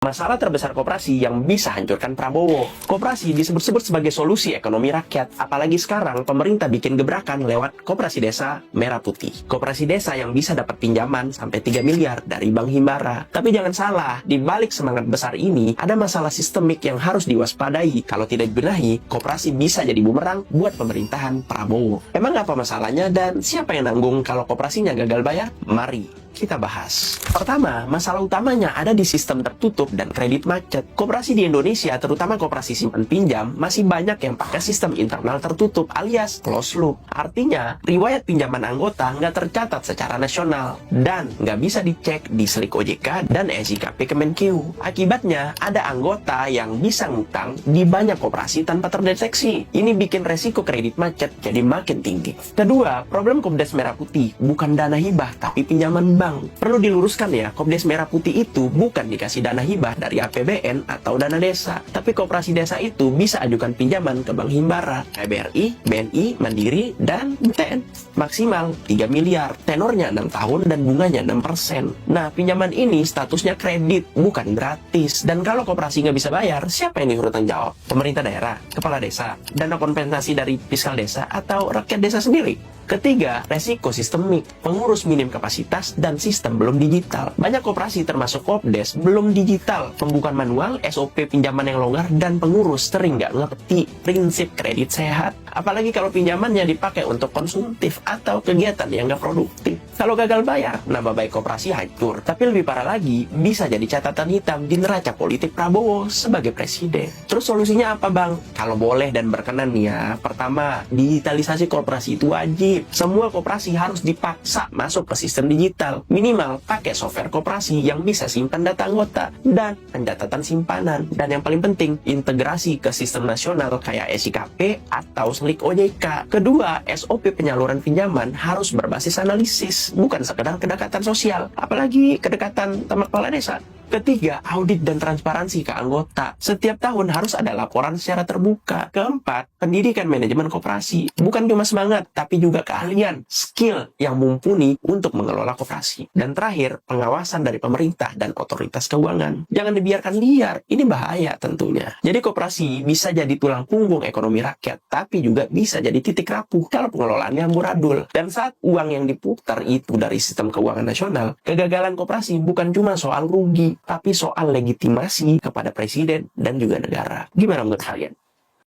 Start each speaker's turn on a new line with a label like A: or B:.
A: Masalah terbesar koperasi yang bisa hancurkan Prabowo. Koperasi disebut-sebut sebagai solusi ekonomi rakyat. Apalagi sekarang pemerintah bikin gebrakan lewat Koperasi Desa Merah Putih. Koperasi desa yang bisa dapat pinjaman sampai 3 miliar dari Bank Himbara. Tapi jangan salah, di balik semangat besar ini, ada masalah sistemik yang harus diwaspadai. Kalau tidak dibenahi, koperasi bisa jadi bumerang buat pemerintahan Prabowo. Emang apa masalahnya dan siapa yang nanggung kalau koperasinya gagal bayar? Mari kita bahas. Pertama, masalah utamanya ada di sistem tertutup dan kredit macet. Koperasi di Indonesia, terutama koperasi simpan pinjam, masih banyak yang pakai sistem internal tertutup alias closed loop. Artinya, riwayat pinjaman anggota nggak tercatat secara nasional dan nggak bisa dicek di Slik OJK dan SIKP Kemenkeu. Akibatnya, ada anggota yang bisa ngutang di banyak koperasi tanpa terdeteksi. Ini bikin resiko kredit macet jadi makin tinggi. Kedua, problem Kopdes Merah Putih bukan dana hibah tapi pinjaman bank. Perlu diluruskan ya, Kopdes Merah Putih itu bukan dikasih dana hibah dari APBN atau dana desa, tapi koperasi desa itu bisa ajukan pinjaman ke Bank Himbara, KBRI, BNI, Mandiri, dan BTN. Maksimal 3 miliar, tenornya 6 tahun dan bunganya 6%. Nah, pinjaman ini statusnya kredit, bukan gratis. Dan kalau koperasi nggak bisa bayar, siapa yang disuruh tanggung jawab? Pemerintah daerah, kepala desa, dana kompensasi dari fiskal desa, atau rakyat desa sendiri? Ketiga, resiko sistemik, pengurus minim kapasitas, dan sistem belum digital. Banyak koperasi termasuk Kopdes belum digital, pembukaan manual, SOP pinjaman yang longgar, dan pengurus sering nggak ngerti prinsip kredit sehat. Apalagi kalau pinjamannya dipakai untuk konsumtif atau kegiatan yang nggak produktif. Kalau gagal bayar, nama baik koperasi hancur. Tapi lebih parah lagi, bisa jadi catatan hitam di neraca politik Prabowo sebagai presiden. Terus solusinya apa bang? Kalau boleh dan berkenan nih ya, pertama, digitalisasi koperasi itu wajib. Semua koperasi harus dipaksa masuk ke sistem digital. Minimal pakai software koperasi yang bisa simpan data anggota dan pencatatan simpanan. Dan yang paling penting, integrasi ke sistem nasional kayak SIKP atau Slik OJK. Kedua, SOP penyaluran pinjaman harus berbasis analisis, bukan sekedar kedekatan sosial, apalagi kedekatan sama kepala desa. Ketiga, audit dan transparansi ke anggota. Setiap tahun harus ada laporan secara terbuka. Keempat, pendidikan manajemen koperasi. Bukan cuma semangat, tapi juga keahlian, skill yang mumpuni untuk mengelola koperasi. Dan terakhir, pengawasan dari pemerintah dan otoritas keuangan. Jangan dibiarkan liar, ini bahaya tentunya. Jadi koperasi bisa jadi tulang punggung ekonomi rakyat, tapi juga bisa jadi titik rapuh kalau pengelolaannya amburadul. Dan saat uang yang diputar itu dari sistem keuangan nasional, kegagalan koperasi bukan cuma soal rugi, tapi soal legitimasi kepada presiden dan juga negara. Gimana menurut kalian?